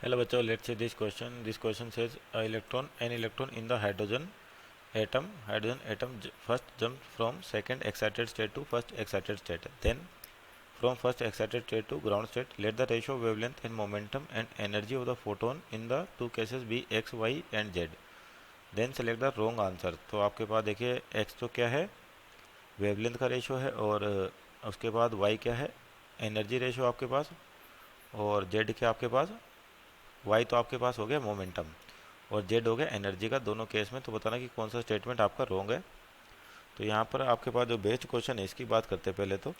Hello bachcho, let's see this question. This question says an electron in the hydrogen atom first jump from second excited state to first excited state. Then from first excited state to ground state, let the ratio of wavelength and momentum and energy of the photon in the two cases be x, y and z. Then select the wrong answer. तो आपके पास देखिए x तो क्या है, wavelength का ratio है, और उसके बाद y क्या है, एनर्जी रेशो आपके पास, और z क्या आपके पास, y तो आपके पास हो गया मोमेंटम, और z हो गया एनर्जी का, दोनों केस में। तो बताना कि कौन सा स्टेटमेंट आपका रॉन्ग है। तो यहाँ पर आपके पास जो बेस्ट क्वेश्चन है इसकी बात करते हैं पहले तो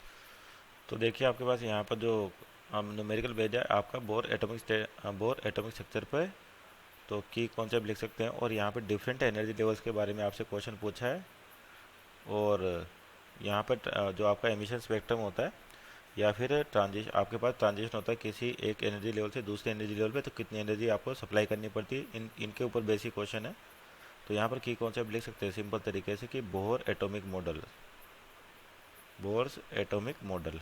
देखिए आपके पास यहाँ पर जो हम न्यूमेरिकल भेजा है आपका बोर एटॉमिक स्ट्रक्चर पे, तो की कॉन्सेप्ट लिख सकते हैं, और यहाँ पे डिफरेंट एनर्जी लेवल्स के बारे में आपसे क्वेश्चन पूछा है। और यहाँ पर जो आपका एमिशन स्पेक्ट्रम होता है या फिर ट्रांजिशन, आपके पास ट्रांजिशन होता है किसी एक एनर्जी लेवल से दूसरे एनर्जी लेवल पे, तो कितनी एनर्जी आपको सप्लाई करनी पड़ती है, इनके ऊपर बेसिक क्वेश्चन है। तो यहाँ पर की कॉन्सेप्ट लिख सकते हैं सिंपल तरीके से कि बोर्स एटॉमिक मॉडल।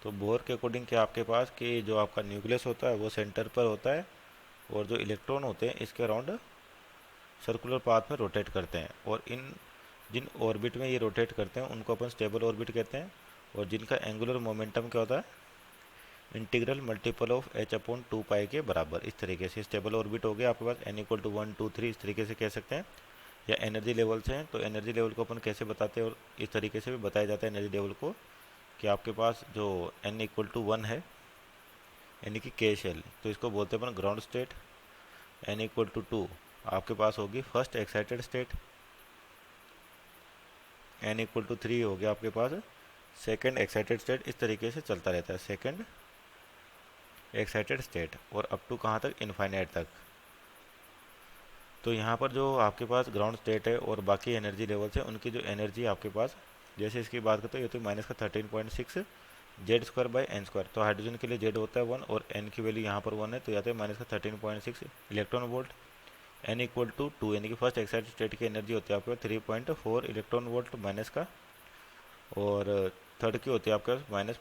तो बोर के अकॉर्डिंग क्या आपके पास कि जो आपका न्यूक्लियस होता है वो सेंटर पर होता है, और जो इलेक्ट्रॉन होते हैं इसके अराउंड सर्कुलर पाथ में रोटेट करते हैं, और इन जिन ऑर्बिट में ये रोटेट करते हैं उनको अपन स्टेबल ऑर्बिट कहते हैं, और जिनका एंगुलर मोमेंटम क्या होता है, integral multiple of h upon 2 पाई के बराबर। इस तरीके से स्टेबल ऑर्बिट हो गया आपके पास n इक्वल टू 1 2 3, इस तरीके से कह सकते हैं। या एनर्जी लेवल्स हैं, तो एनर्जी लेवल को अपन कैसे बताते हैं, और इस तरीके से भी बताया जाता है एनर्जी लेवल को कि आपके पास जो n इक्वल टू 1 है यानी कि के शेल, तो इसको बोलते हैं अपन ground state. n equal to 2 आपके पास होगी first excited state. n equal to 3 हो गया आपके पास सेकेंड एक्साइटेड स्टेट। इस तरीके से चलता रहता है सेकेंड एक्साइटेड स्टेट, और अप टू कहाँ तक, इनफाइनाइट तक। तो यहाँ पर जो आपके पास ग्राउंड स्टेट है और बाकी एनर्जी लेवल्स है, उनकी जो एनर्जी आपके पास, जैसे इसकी बात करते हैं, ये तो माइनस का 13.6 Z square by N square. तो हाइड्रोजन के लिए जेड होता है 1 और एन की वैल्यू यहाँ पर 1 है, तो जाते हैं माइनस का 13.6 electron volt. N equal to 2 यानी कि फर्स्ट एक्साइटेड स्टेट की एनर्जी होती है आपके 3.4 इलेक्ट्रॉन वोल्ट माइनस का, और थर्ड की होती है आपके पास माइनस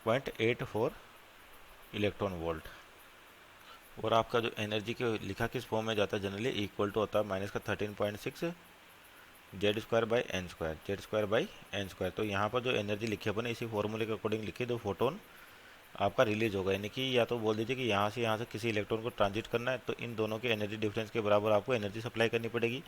0.84 इलेक्ट्रॉन वोल्ट। और आपका जो एनर्जी के लिखा किस फॉर्म में जाता है जनरली, इक्वल टू होता है माइनस का 13.6 Z square by N square. तो यहाँ पर जो एनर्जी लिखी अपन इसी फॉर्मूले के अकॉर्डिंग लिखी, जो फोटोन आपका रिलीज होगा, यानी कि या तो बोल दीजिए कि यहाँ से किसी इलेक्ट्रॉन को ट्रांजिट करना है, तो इन दोनों के एनर्जी डिफरेंस के बराबर आपको एनर्जी सप्लाई करनी पड़ेगी।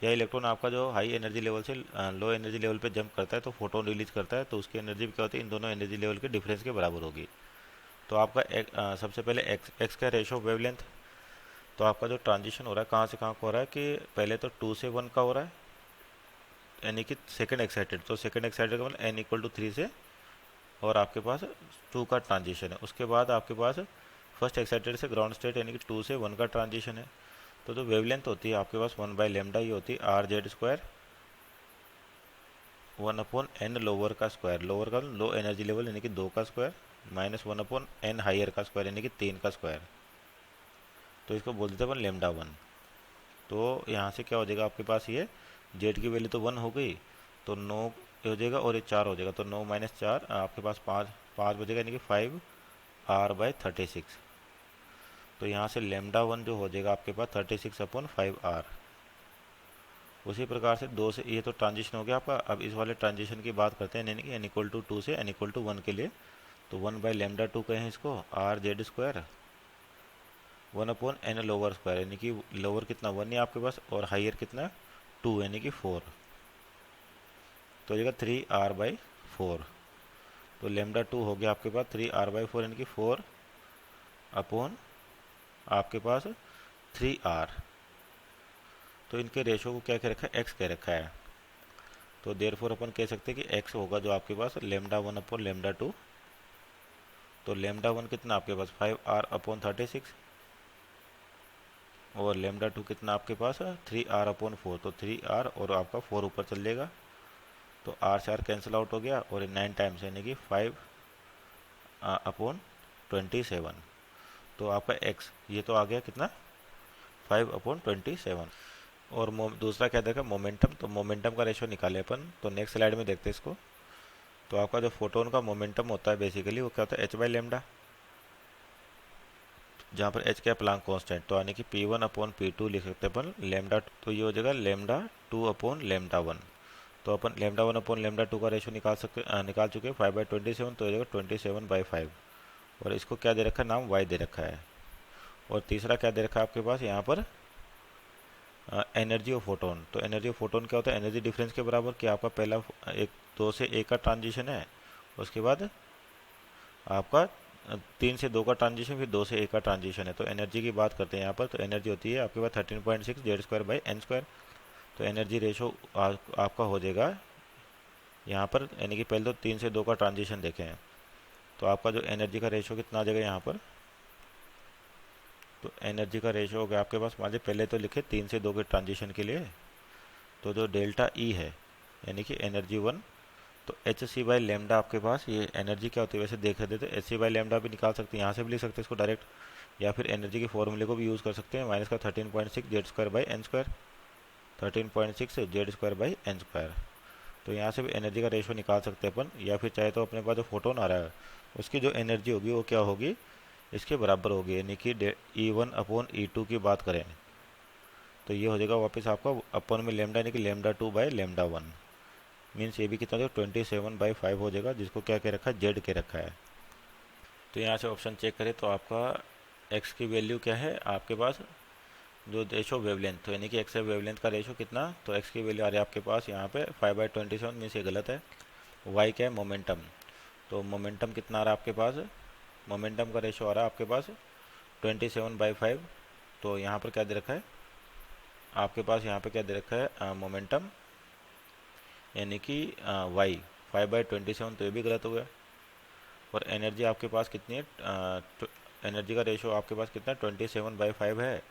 या इलेक्ट्रॉन आपका जो हाई एनर्जी लेवल से लो एनर्जी लेवल पे जंप करता है तो फोटोन रिलीज करता है, तो उसकी एनर्जी क्या होती है, इन दोनों एनर्जी लेवल के डिफरेंस के बराबर होगी। तो आपका सबसे पहले एक्स का रेशो ऑफ वेवलेंथ। तो आपका जो ट्रांजिशन हो रहा है कहाँ से कहाँ को हो रहा है कि पहले तो 2 से 1 का हो रहा है, यानी कि सेकंड एक्साइटेड, तो सेकंड एक्साइटेड का मतलब n इक्वल टू 3 से, और आपके पास 2 का ट्रांजिशन है। उसके बाद आपके पास फर्स्ट एक्साइटेड से ग्राउंड स्टेट यानी कि 2 से 1 का ट्रांजिशन है। तो जो वेवलेंथ होती है आपके पास 1 बाई लेमडा ये होती है R Z square 1 upon N lower का स्क्वायर, लोअर का लो एनर्जी लेवल यानी कि 2 का square, minus 1 upon N higher का स्क्वायर यानी कि 3 का स्क्वायर। तो इसको बोल देते हैं अपन लेमडा 1। तो यहाँ से क्या हो जाएगा आपके पास, ये जेड की वैल्यू तो 1 हो गई, तो 9 हो जाएगा, और ये 4 हो जाएगा, तो 9 माइनस 4 आपके पास 5 बचेगा यानी कि 5r/36। तो यहाँ से लेमडा 1 जो हो जाएगा आपके पास 36 अपॉन 5r। उसी प्रकार से 2 से, ये तो ट्रांजिशन हो गया आपका। अब इस वाले ट्रांजिशन की बात करते हैं, यानी कि n इक्वल टू 2 से n इक्वल टू 1 के लिए, तो 1 बाई लेमडा 2 कहें इसको, R Z square 1 upon N lower square, यानी कि लोअर कितना 1 है आपके पास, और हाइयर कितना 2 यानी कि 4, तो हो जाएगा 3r/4। तो लेमडा 2 हो गया आपके पास 3r/4 यानी कि 4 अपॉन आपके पास 3r। तो इनके रेशो को क्या कह रखा है, x कह रखा है। तो देयरफॉर अपन कह सकते हैं कि x होगा जो आपके पास लेमडा 1 अपॉन लेमडा 2। तो लेमडा 1 कितना आपके पास 5r/36, और लेमडा 2 कितना आपके पास 3r/4, तो 3r और आपका 4 ऊपर चल जाएगा, तो r से r कैंसिल आउट हो गया, और 9 टाइम्स यानी कि 5/27। तो आपका x ये तो आ गया कितना 5/27। और दूसरा क्या देखा मोमेंटम, तो मोमेंटम का रेशो निकाले अपन। तो नेक्स्ट स्लाइड में देखते हैं इसको। तो आपका जो फोटोन का मोमेंटम होता है बेसिकली वो क्या होता है, एच बाई लेमडा, जहाँ पर एच क्या प्लांक कांस्टेंट, तो यानी कि P1/P2 लिख सकते हैं अपन लेमडा, तो ये हो जाएगा λ2/λ1। तो अपन λ1/λ2 का रेशो निकाल चुके हैं 5/27, तो हो जाएगा 27/5। और इसको क्या दे रखा है, नाम y दे रखा है। और तीसरा क्या दे रखा है आपके पास यहाँ पर, एनर्जी ऑफ फोटोन। तो एनर्जी ऑफ फोटोन क्या होता है, एनर्जी डिफरेंस के बराबर, कि आपका पहला एक 2 से 1 का ट्रांजिशन है, उसके बाद आपका 3 से 2 का ट्रांजिशन, फिर 2 से 1 का ट्रांजिशन है। तो एनर्जी की बात करते हैं यहाँ पर, तो एनर्जी होती है आपके पास 13.6 Z²/n²। तो एनर्जी रेशो आपका हो जाएगा यहाँ पर, यानी कि पहले तो 3 से 2 का ट्रांजिशन देखें हैं, तो आपका जो एनर्जी का रेशो कितना आ जाएगा यहाँ पर, तो एनर्जी का रेशो हो गया आपके पास, मान लीजिए पहले तो लिखे 3 से 2 के ट्रांजिशन के लिए, तो जो डेल्टा ई है यानी कि एनर्जी 1, तो एच सी बाई लेमडा आपके पास ये एनर्जी क्या होती है, वैसे देख रहे थे तो एच सी बाई लेमडा भी निकाल सकते हैं, यहाँ से भी लिख सकते हैं इसको डायरेक्ट, या फिर एनर्जी के फॉर्मूले को भी यूज़ कर सकते हैं, माइनस का 13.6 Z²/n², 13.6 Z²/n²। तो यहाँ से भी एनर्जी का रेशो निकाल सकते हैं अपन, या फिर चाहे तो अपने पास जो फोटोन आ रहा है उसकी जो एनर्जी होगी वो क्या होगी, इसके बराबर होगी, यानी कि E1/E2 की बात करें तो ये हो जाएगा वापस आपका अपन में लेमडा, यानी कि λ2/λ1, मीन्स ये भी कितना हो जाएगा 27/5 हो जाएगा, जिसको क्या कह रखा है, जेड के रखा है। तो यहाँ से ऑप्शन चेक करें तो आपका एक्स की वैल्यू क्या है आपके पास, जो रेशो वेवलेंथ, तो यानी कि एक्स वेवलेंथ का रेशो कितना, तो एक्स की वैल्यू आ रही है आपके पास यहाँ पे 5/27, मीन्स ये गलत है। वाई क्या है, मोमेंटम, तो मोमेंटम कितना आ रहा है आपके पास, मोमेंटम का रेशो आ रहा है आपके पास 27/5। तो यहाँ पर क्या दे रखा है आपके पास, यहाँ पे क्या दे रखा है, मोमेंटम, यानी कि वाई 5/27, तो ये भी गलत हो गया। और एनर्जी आपके पास कितनी है, एनर्जी का रेशो आपके पास कितना 27/5 है,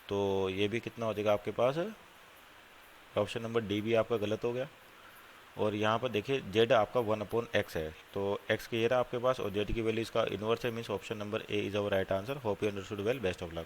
तो ये भी कितना हो जाएगा आपके पास, ऑप्शन नंबर डी भी आपका गलत हो गया। और यहाँ पर देखिए जेड आपका 1/x है, तो x की ये रहा आपके पास, और जेड की वैल्यू इसका इनवर्स है, means option number A is our right answer. Hope you understood well, best of luck.